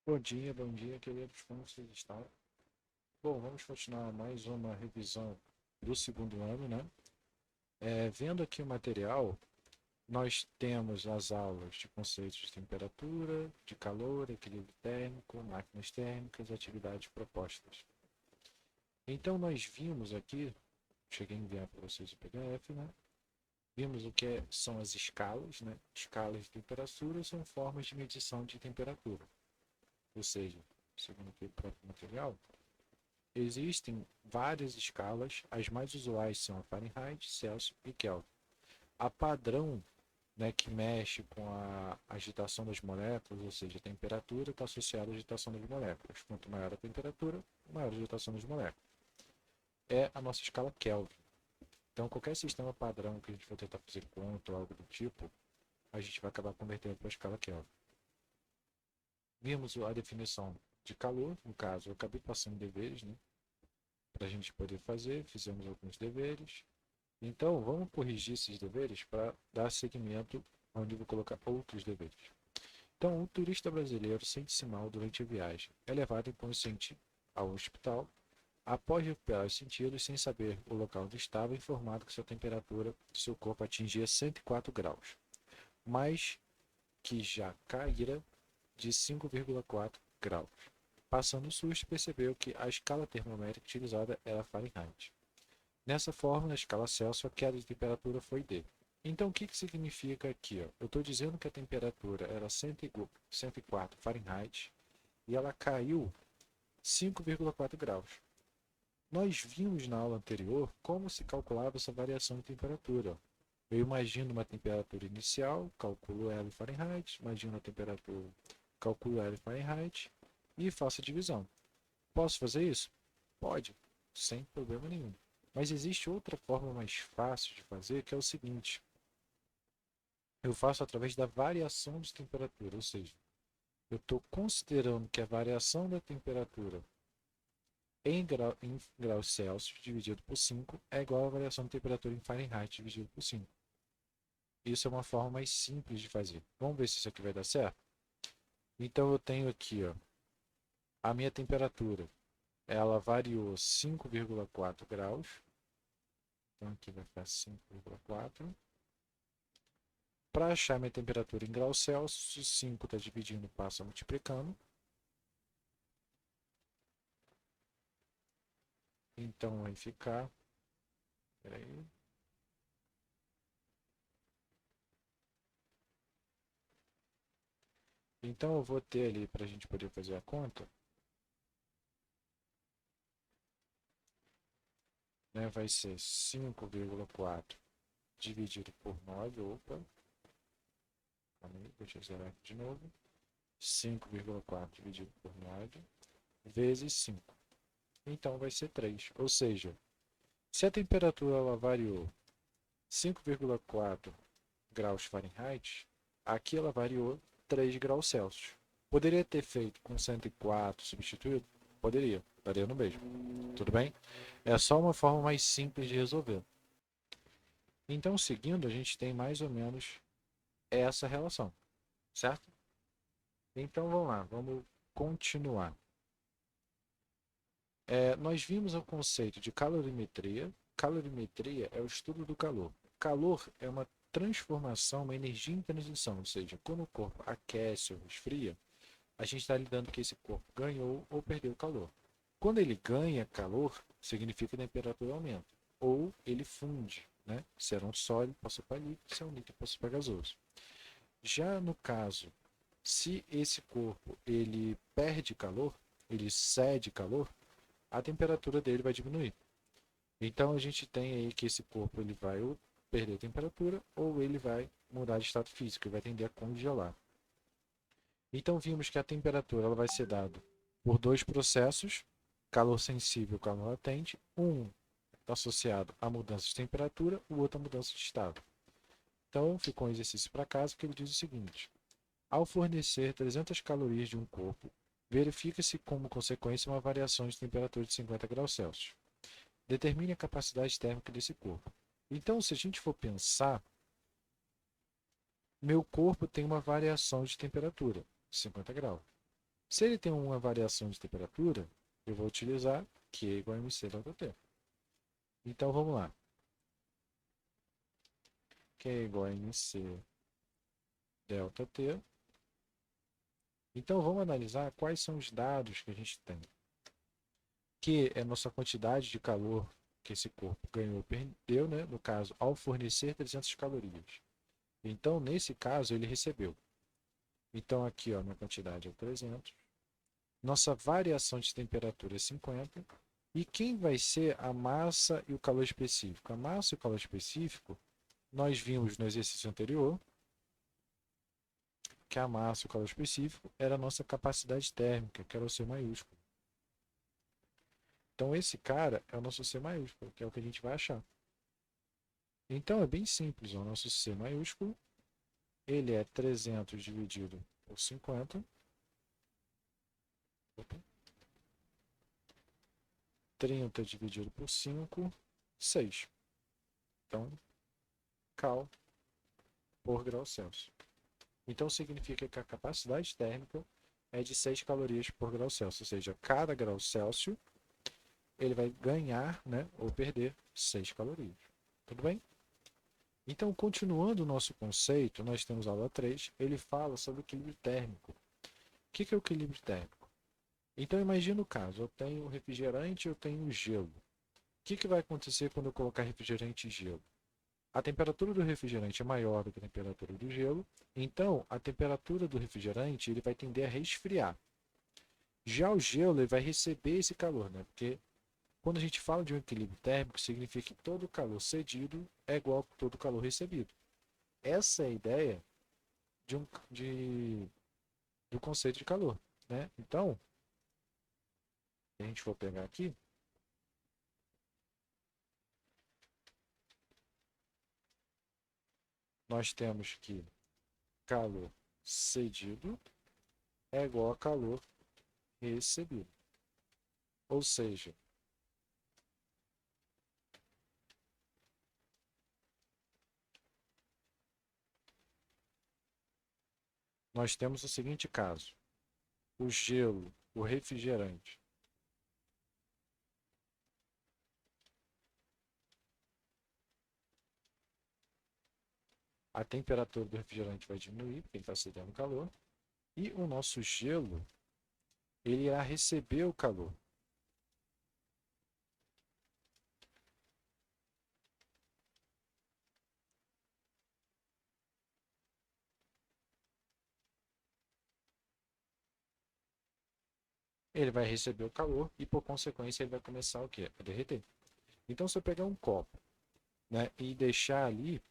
Bom dia, queridos. Como vocês estão? Bom, vamos continuar mais uma revisão do segundo ano, né? Vendo aqui o material, nós temos as aulas de conceitos de temperatura, de calor, equilíbrio térmico, máquinas térmicas e atividades propostas. Então, nós vimos aqui, cheguei a enviar para vocês o PDF, né? Vimos o que são as escalas, né? Escalas de temperatura são formas de medição de temperatura. Ou seja, segundo aqui o próprio material, existem várias escalas, as mais usuais são a Fahrenheit, Celsius e Kelvin. A padrão, né, que mexe com a agitação das moléculas, ou seja, a temperatura está associada à agitação das moléculas. Quanto maior a temperatura, maior a agitação das moléculas. É a nossa escala Kelvin. Então, qualquer sistema padrão que a gente for tentar fazer conta ou algo do tipo, a gente vai acabar convertendo para a escala Kelvin. Vimos a definição de calor, no caso, eu acabei passando deveres, né, para a gente poder fazer, fizemos alguns deveres. Então, vamos corrigir esses deveres para dar seguimento onde vou colocar outros deveres. Então, o turista brasileiro sente-se mal durante a viagem. É levado inconsciente ao hospital. Após recuperar os sentidos, sem saber o local onde estava, informado que sua temperatura de seu corpo atingia 104 graus, mas que já caíra de 5,4 graus. Passando o susto, percebeu que a escala termométrica utilizada era Fahrenheit. Nessa forma, na escala Celsius, a queda de temperatura foi D. Então, o que significa aqui? Ó? Eu estou dizendo que a temperatura era 104 Fahrenheit e ela caiu 5,4 graus. Nós vimos na aula anterior como se calculava essa variação de temperatura. Eu imagino uma temperatura inicial, calculo ela em Fahrenheit, imagino a temperatura, calculo ela em Fahrenheit e faço a divisão. Posso fazer isso? Pode, sem problema nenhum. Mas existe outra forma mais fácil de fazer, que é o seguinte: eu faço através da variação de temperatura, ou seja, eu estou considerando que a variação da temperatura em graus Celsius dividido por 5 é igual à variação de temperatura em Fahrenheit dividido por 5. Isso é uma forma mais simples de fazer. Vamos ver se isso aqui vai dar certo? Então eu tenho aqui, ó, a minha temperatura. Ela variou 5,4 graus. Então aqui vai ficar 5,4. Para achar minha temperatura em graus Celsius, 5 está dividindo, passa multiplicando. Então vai ficar. Peraí. Então eu vou ter ali, para a gente poder fazer a conta, né, vai ser 5,4 dividido por 9. Opa, calma aí, deixa eu zerar aqui de novo. 5,4 dividido por 9 vezes 5. Então vai ser 3. Ou seja, se a temperatura ela variou 5,4 graus Fahrenheit, aqui ela variou 3 graus Celsius. Poderia ter feito com 104 substituído? Poderia, daria no mesmo. Tudo bem? É só uma forma mais simples de resolver. Então, seguindo, a gente tem mais ou menos essa relação, certo? Então, vamos lá, vamos continuar. Nós vimos o conceito de calorimetria. Calorimetria é o estudo do calor. Calor é uma transformação, uma energia em transição, ou seja, quando o corpo aquece ou resfria, a gente está lidando que esse corpo ganhou ou perdeu calor. Quando ele ganha calor, significa que a temperatura aumenta, ou ele funde, né? Se era um sólido, passou para líquido, se é um líquido, passou para gasoso. Já no caso, se esse corpo ele perde calor, ele cede calor, a temperatura dele vai diminuir. Então a gente tem aí que esse corpo ele vai ou perder temperatura ou ele vai mudar de estado físico, ele vai tender a congelar. Então vimos que a temperatura ela vai ser dada por dois processos, calor sensível e calor latente. Um está associado à mudança de temperatura, o outro à mudança de estado. Então ficou um exercício para casa que ele diz o seguinte: ao fornecer 300 calorias de um corpo, verifica-se como consequência uma variação de temperatura de 50 graus Celsius. Determine a capacidade térmica desse corpo. Então, se a gente for pensar, meu corpo tem uma variação de temperatura, 50 graus. Se ele tem uma variação de temperatura, eu vou utilizar Q igual a mc delta T. Então vamos lá. Q igual a mc delta T. Então vamos analisar quais são os dados que a gente tem. Q é a nossa quantidade de calor que esse corpo ganhou ou perdeu, né? No caso, ao fornecer 300 calorias. Então, nesse caso, ele recebeu. Então, aqui, ó, minha quantidade é 300. Nossa variação de temperatura é 50. E quem vai ser a massa e o calor específico? A massa e o calor específico, nós vimos no exercício anterior que a massa e o calor específico era a nossa capacidade térmica, que era o C maiúsculo. Então, esse cara é o nosso C maiúsculo, que é o que a gente vai achar. Então, é bem simples. O nosso C maiúsculo, ele é 300 dividido por 50. 30 dividido por 5, 6. Então, cal por grau Celsius. Então, significa que a capacidade térmica é de 6 calorias por grau Celsius. Ou seja, cada grau Celsius ele vai ganhar, né, ou perder 6 calorias. Tudo bem? Então, continuando o nosso conceito, nós temos a aula 3, ele fala sobre o equilíbrio térmico. O que é o equilíbrio térmico? Então, imagina o caso, eu tenho refrigerante e eu tenho gelo. O que vai acontecer quando eu colocar refrigerante e gelo? A temperatura do refrigerante é maior do que a temperatura do gelo, então a temperatura do refrigerante ele vai tender a resfriar. Já o gelo ele vai receber esse calor, né? Porque quando a gente fala de um equilíbrio térmico, significa que todo calor cedido é igual a todo calor recebido. Essa é a ideia de do conceito de calor, né? Então, se a gente for pegar aqui, nós temos que calor cedido é igual a calor recebido. Ou seja, nós temos o seguinte caso: o gelo, o refrigerante. A temperatura do refrigerante vai diminuir, porque ele está cedendo calor. E o nosso gelo, ele irá receber o calor. Ele vai receber o calor e, por consequência, ele vai começar o quê? A derreter. Então, se eu pegar um copo, né, e deixar ali,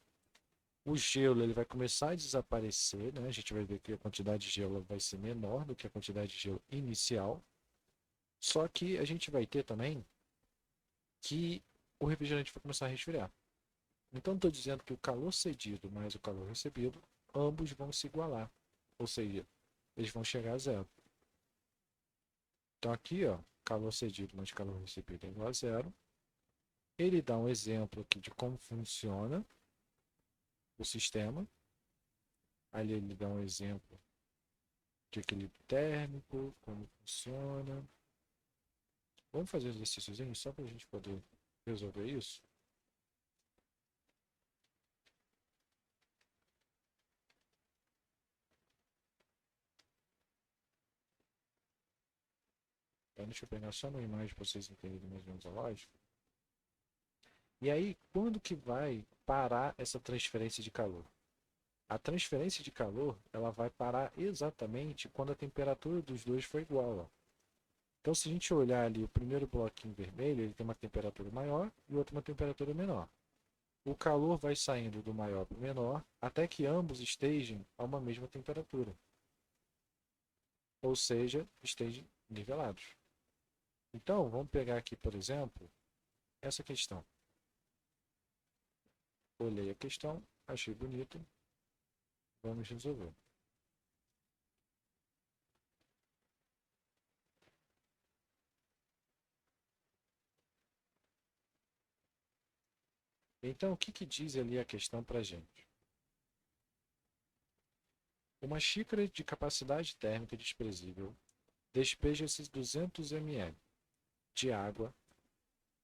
o gelo ele vai começar a desaparecer, né? A gente vai ver que a quantidade de gelo vai ser menor do que a quantidade de gelo inicial. Só que a gente vai ter também que o refrigerante vai começar a resfriar. Então, estou dizendo que o calor cedido mais o calor recebido, ambos vão se igualar. Ou seja, eles vão chegar a zero. Então, aqui, ó, calor cedido mais calor recebido é igual a zero. Ele dá um exemplo aqui de como funciona o sistema. Ali ele dá um exemplo de equilíbrio térmico, como funciona. Vamos fazer um exercíciozinho só para a gente poder resolver isso? Então, deixa eu pegar só uma imagem para vocês entenderem mais ou menos a lógica. E aí, quando que vai parar essa transferência de calor? A transferência de calor ela vai parar exatamente quando a temperatura dos dois for igual. Ó. Então, se a gente olhar ali o primeiro bloquinho vermelho, ele tem uma temperatura maior e o outro uma temperatura menor. O calor vai saindo do maior para o menor até que ambos estejam a uma mesma temperatura. Ou seja, estejam nivelados. Então, vamos pegar aqui, por exemplo, essa questão. Olhei a questão, achei bonito, vamos resolver. Então, o que diz ali a questão para a gente? Uma xícara de capacidade térmica desprezível despeja-se 200 ml de água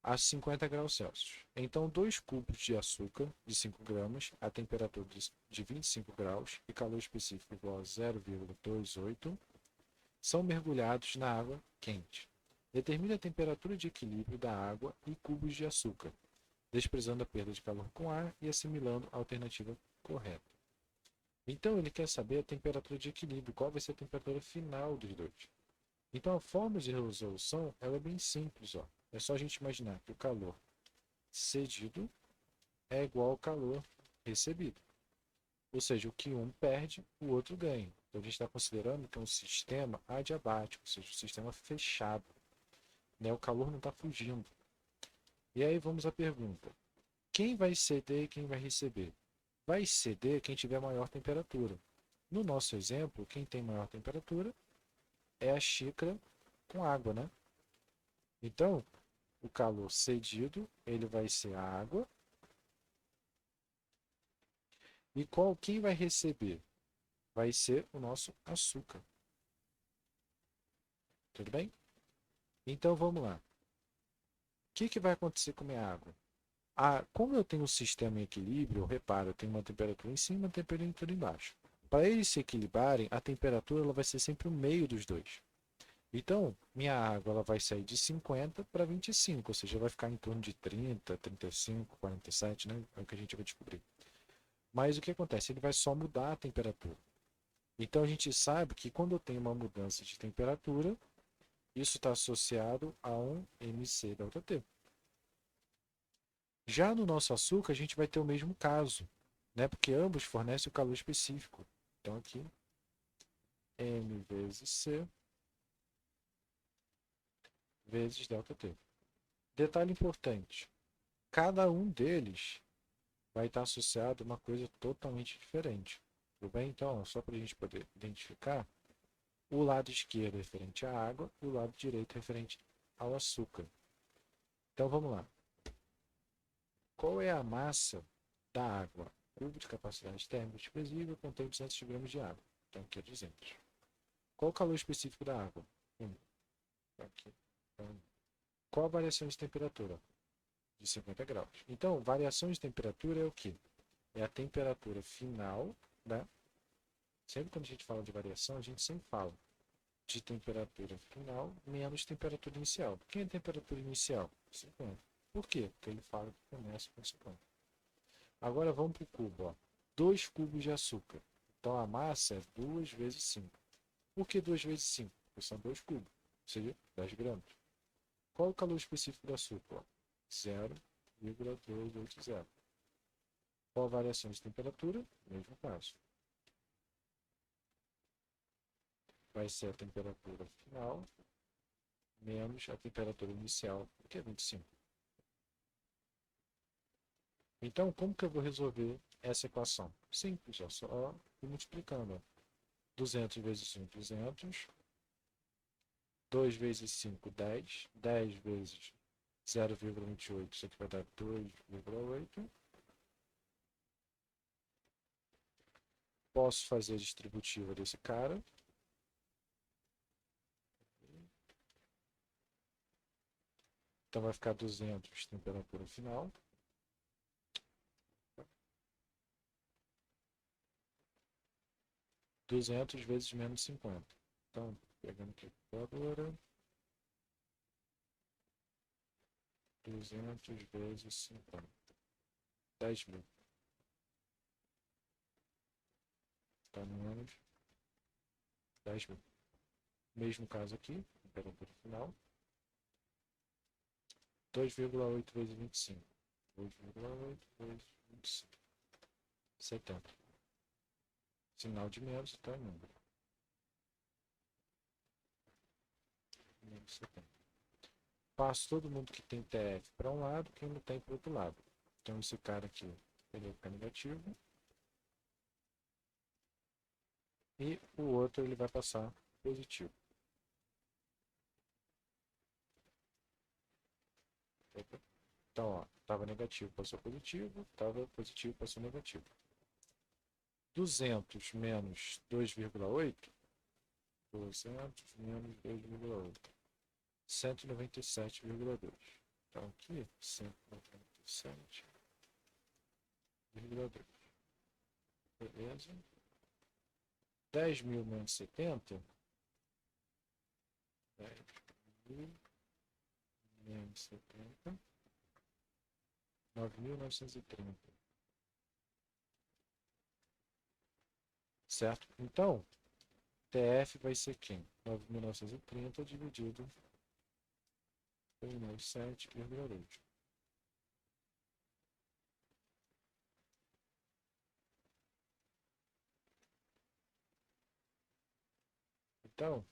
a 50 graus Celsius. Então, 2 cubos de açúcar de 5 gramas a temperatura de 25 graus e calor específico igual a 0,28 são mergulhados na água quente. Determine a temperatura de equilíbrio da água e cubos de açúcar, desprezando a perda de calor com ar e assimilando a alternativa correta. Então, ele quer saber a temperatura de equilíbrio, qual vai ser a temperatura final dos dois. Então, a forma de resolução ela é bem simples. Ó. É só a gente imaginar que o calor cedido é igual ao calor recebido. Ou seja, o que um perde, o outro ganha. Então, a gente está considerando que é um sistema adiabático, ou seja, um sistema fechado. Né? O calor não está fugindo. E aí vamos à pergunta. Quem vai ceder e quem vai receber? Vai ceder quem tiver maior temperatura. No nosso exemplo, quem tem maior temperatura é a xícara com água, né? Então, o calor cedido, ele vai ser a água. E quem vai receber? Vai ser o nosso açúcar. Tudo bem? Então, vamos lá. O que vai acontecer com a minha água? Como eu tenho um sistema em equilíbrio, repara, eu tenho uma temperatura em cima e uma temperatura embaixo. Para eles se equilibrarem, a temperatura ela vai ser sempre o meio dos dois. Então, minha água ela vai sair de 50 para 25, ou seja, vai ficar em torno de 30, 35, 47, né? É o que a gente vai descobrir. Mas o que acontece? Ele vai só mudar a temperatura. Então, a gente sabe que quando eu tenho uma mudança de temperatura, isso está associado a um MC ΔT. Já no nosso açúcar, a gente vai ter o mesmo caso, né? Porque ambos fornecem o calor específico. Então, aqui, M vezes C vezes ΔT. Detalhe importante: cada um deles vai estar associado a uma coisa totalmente diferente. Tudo bem? Então, só para a gente poder identificar, o lado esquerdo é referente à água e o lado direito é referente ao açúcar. Então, vamos lá. Qual é a massa da água? Cubo de capacidade térmica expressiva contém 200 gramas de água. Então, aqui é 200. Qual o calor específico da água? 1. Aqui. Então, qual a variação de temperatura? De 50 graus. Então, variação de temperatura é o quê? É a temperatura final, né? Sempre quando a gente fala de variação, a gente sempre fala de temperatura final menos temperatura inicial. O que é a temperatura inicial? 50. Por quê? Porque ele fala que começa com 50. Agora vamos para o cubo. Ó. 2 cubos de açúcar. Então a massa é 2 vezes 5. Por que 2 vezes 5? Porque são 2 cubos, ou seja, 10 gramas. Qual é o calor específico do açúcar? 0,280. Qual a variação de temperatura? Mesmo caso. Vai ser a temperatura final menos a temperatura inicial, que é 25. Então, como que eu vou resolver essa equação? Simples, ó, só multiplicando. Ó. 200 vezes 1, 200. 2 vezes 5, 10. 10 vezes 0,28, isso aqui vai dar 2,8. Posso fazer a distributiva desse cara. Então vai ficar 200 temperatura final. Duzentos vezes menos 50. Então, pegando aqui a calculadora. 200 vezes 50. 10.000. Está menos 10.000. Mesmo caso aqui, temperatura final. 2,8 vezes 25. 2,8 vezes 25. 70. Sinal de menos, então é número. Menos 70. Passo todo mundo que tem TF para um lado, quem não tem para o outro lado. Então esse cara aqui, ele vai ficar negativo. E o outro ele vai passar positivo. Então, ó, estava negativo, passou positivo, estava positivo, passou negativo. 200 menos 2,8, 200 menos 2,8. 197,2. Então aqui, 197,2. Beleza? 10.000 menos 70. 10.000 menos 70. 9.930. Certo? Então, TF vai ser quem? 9.930 dividido por 7,2. Então,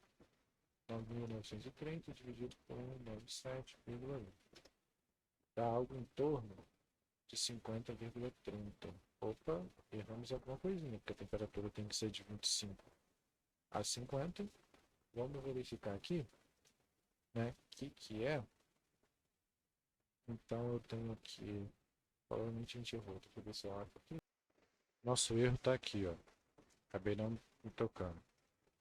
9.930 dividido por 7,2. Dá algo em torno de 50,30. Opa, erramos alguma coisinha, porque a temperatura tem que ser de 25 a 50. Vamos verificar aqui, né, o que é. Então eu tenho aqui, provavelmente a gente errou, deixa eu ver se eu abro aqui. Nosso erro está aqui, ó. Acabei não me tocando.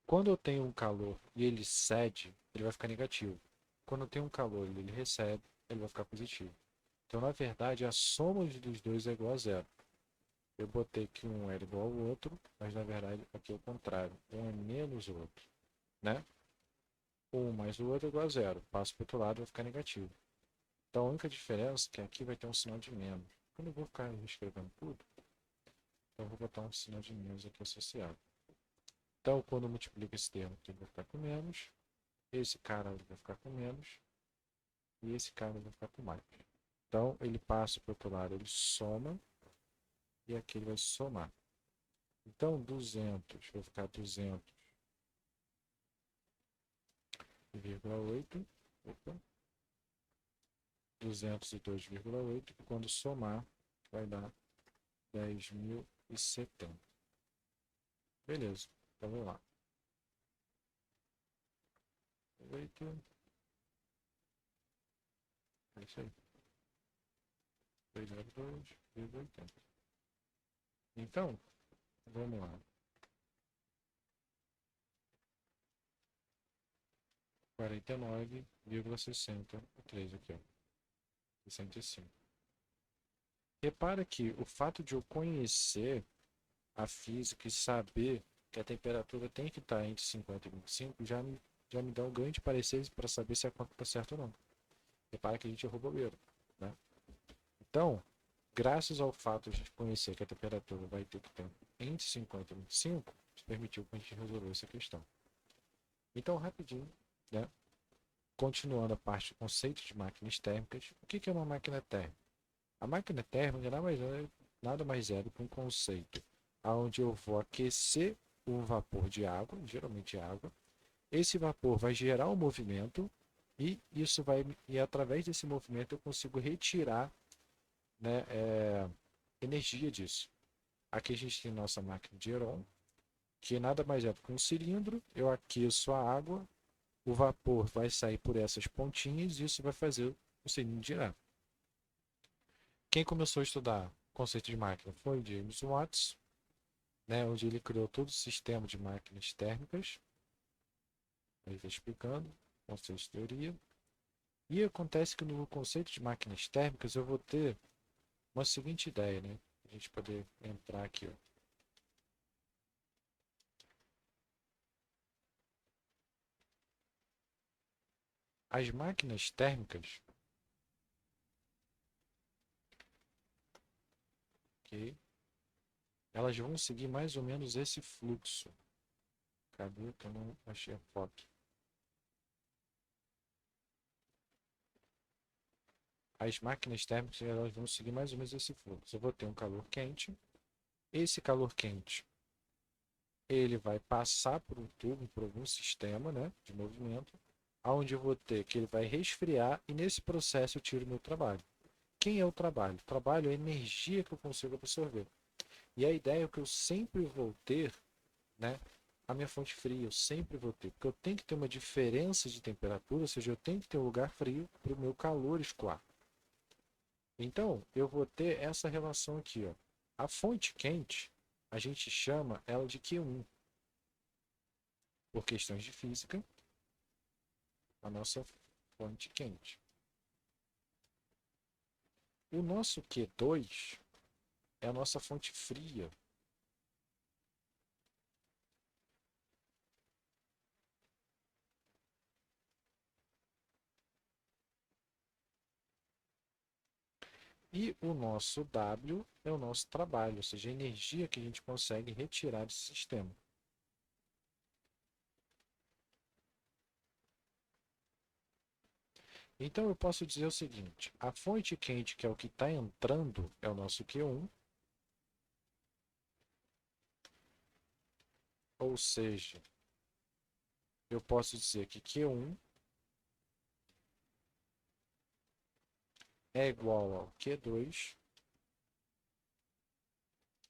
Quando eu tenho um calor e ele cede, ele vai ficar negativo. Quando eu tenho um calor e ele recebe, ele vai ficar positivo. Então, na verdade, a soma dos dois é igual a zero. Eu botei que um era igual ao outro, mas na verdade aqui é o contrário. Um é menos o outro, né? Um mais o outro é igual a zero. Passo para o outro lado, vai ficar negativo. Então, a única diferença é que aqui vai ter um sinal de menos. Eu não vou ficar escrevendo tudo, então eu vou botar um sinal de menos aqui associado. Então, quando eu multiplico esse termo, ele vai ficar com menos, esse cara vai ficar com menos, e esse cara vai ficar com mais. Então, ele passa para o outro lado, ele soma, e aqui ele vai somar. Então, 200 vai ficar 200,8. Opa. 202,8. E quando somar, vai dar 10.070. Beleza. Então, vamos lá. 8. É isso aí. 202,80. Então, vamos lá. 49,63 aqui, ó. 65. Repara que o fato de eu conhecer a física e saber que a temperatura tem que estar entre 50 e 25 já me dá um grande parecer para saber se a conta está certa ou não. Repara que a gente errou bobeira, né? Então, graças ao fato de conhecer que a temperatura vai ter que estar entre 50 e 25, isso permitiu que a gente resolvesse essa questão. Então, rapidinho, né? Continuando a parte do conceito de máquinas térmicas, o que é uma máquina térmica? A máquina térmica nada mais é do que um conceito onde eu vou aquecer um vapor de água, geralmente água. Esse vapor vai gerar um movimento e através desse movimento eu consigo retirar, né, energia disso. Aqui a gente tem nossa máquina de Heron, que nada mais é do que um cilindro. Eu aqueço a água, o vapor vai sair por essas pontinhas e isso vai fazer o cilindro girar. Quem começou a estudar o conceito de máquina foi James Watt, né, onde ele criou todo o sistema de máquinas térmicas. Ele está explicando conceito de teoria. E acontece que no conceito de máquinas térmicas eu vou ter uma seguinte ideia, né? A gente poder entrar aqui, ó. As máquinas térmicas, ok? Elas vão seguir mais ou menos esse fluxo. Cadê que eu não achei a foto? As máquinas térmicas elas vão seguir mais ou menos esse fluxo. Eu vou ter um calor quente. Esse calor quente ele vai passar por um tubo, por algum sistema, né, de movimento, onde eu vou ter que ele vai resfriar e nesse processo eu tiro o meu trabalho. Quem é o trabalho? O trabalho é a energia que eu consigo absorver. E a ideia é que eu sempre vou ter, né, a minha fonte fria, eu sempre vou ter, porque eu tenho que ter uma diferença de temperatura, ou seja, eu tenho que ter um lugar frio para o meu calor escoar. Então, eu vou ter essa relação aqui, ó. A fonte quente, a gente chama ela de Q1. por questões de física, a nossa fonte quente. O nosso Q2 é a nossa fonte fria. E o nosso W é o nosso trabalho, ou seja, a energia que a gente consegue retirar desse sistema. Então eu posso dizer o seguinte, a fonte quente, que é o que está entrando, é o nosso Q1, ou seja, eu posso dizer que Q1 é igual ao Q2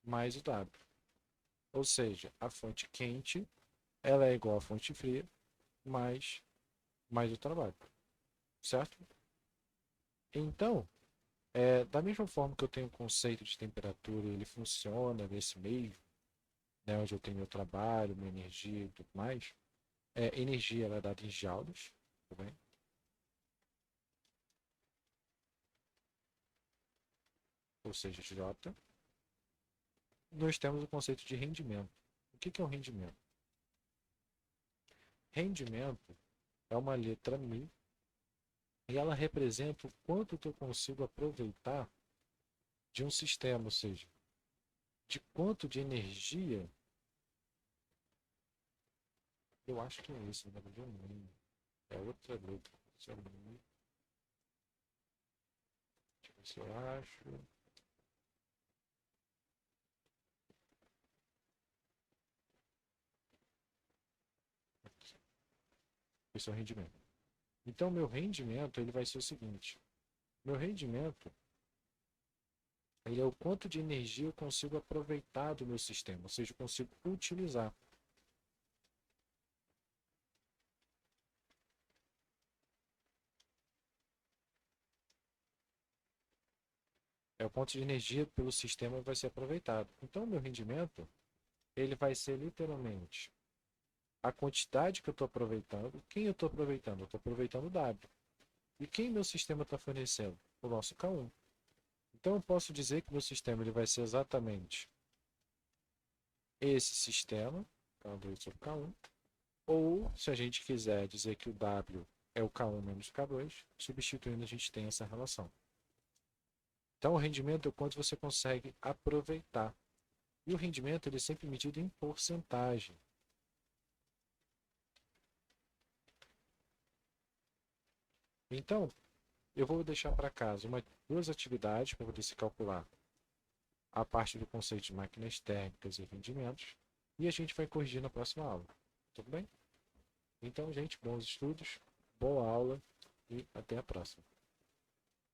mais o W. Ou seja, a fonte quente ela é igual à fonte fria mais o trabalho, certo? Então, da mesma forma que eu tenho o conceito de temperatura, ele funciona nesse meio, né, onde eu tenho meu trabalho, minha energia e tudo mais, energia ela é dada em joules, tá bem? Ou seja, J. Nós temos o conceito de rendimento. O que é o rendimento? Rendimento é uma letra Mi e ela representa o quanto que eu consigo aproveitar de um sistema, ou seja, de quanto de energia. Eu acho que é isso, na verdade não. É outra letra. Deixa eu ver se eu acho. Aqui. Esse é o rendimento. Então, meu rendimento ele vai ser o seguinte. Meu rendimento ele é o quanto de energia eu consigo aproveitar do meu sistema, ou seja, eu consigo utilizar. É o quanto de energia pelo sistema vai ser aproveitado. Então, o meu rendimento ele vai ser literalmente a quantidade que eu estou aproveitando. Quem eu estou aproveitando? Eu estou aproveitando o W. E quem meu sistema está fornecendo? O nosso K1. Então, eu posso dizer que meu sistema ele vai ser exatamente esse sistema, K2 sobre K1. Ou, se a gente quiser dizer que o W é o K1 menos o K2, substituindo a gente tem essa relação. Então, o rendimento é o quanto você consegue aproveitar. E o rendimento ele é sempre medido em porcentagem. Então, eu vou deixar para casa duas atividades para poder se calcular a parte do conceito de máquinas térmicas e rendimentos. E a gente vai corrigir na próxima aula. Tudo bem? Então, gente, bons estudos, boa aula e até a próxima.